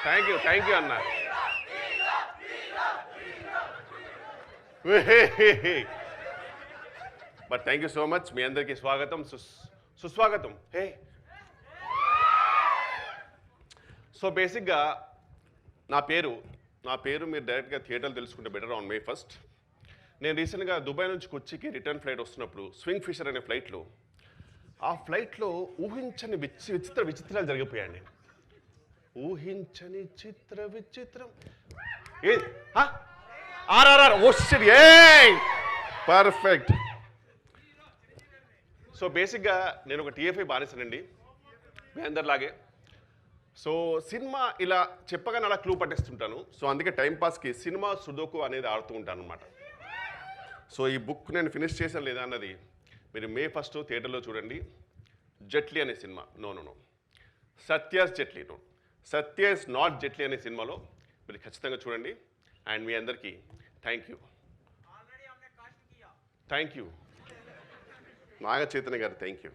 Thank you అన్న. But thank you so much. మీ అందరికీ స్వాగతం, సుస్వాగతం. హే, సో బేసిక్గా నా పేరు మీరు డైరెక్ట్గా థియేటర్లు తెలుసుకుంటే బెటర్. ఆన్ May 1st నేను రీసెంట్గా దుబాయ్ నుంచి కొచ్చికి రిటర్న్ ఫ్లైట్ వస్తున్నప్పుడు స్వింగ్ ఫిషర్ అనే ఫ్లైట్లో, ఆ ఫ్లైట్లో ఊహించని విచిత్రాలు జరిగిపోయాయండి. ఊహించని విచిత్రం ఏ ఆర్ఆర్ఆర్ ఓషిట్ ఏ పర్ఫెక్ట్. సో బేసిక్గా నేను ఒక టీఎఫ్ఐ బానిసనండి, మీ అందరిలాగే. సో సినిమా ఇలా చెప్పగానే అలా క్లూ పట్టేస్తుంటాను. సో అందుకే టైంపాస్కి సినిమా సుడోకు అనేది ఆడుతూ ఉంటాను అనమాట. సో ఈ బుక్ నేను ఫినిష్ చేశాను లేదా అన్నది మీరు May 1st థియేటర్లో చూడండి. జెట్లీ అనే సినిమా, no Satya's Jetlee, Satya is not Jetlee అనే సినిమాలో మీరు ఖచ్చితంగా చూడండి. అండ్ మీ అందరికీ థ్యాంక్ యూ నాగ చైతన్య గారు, థ్యాంక్ యూ.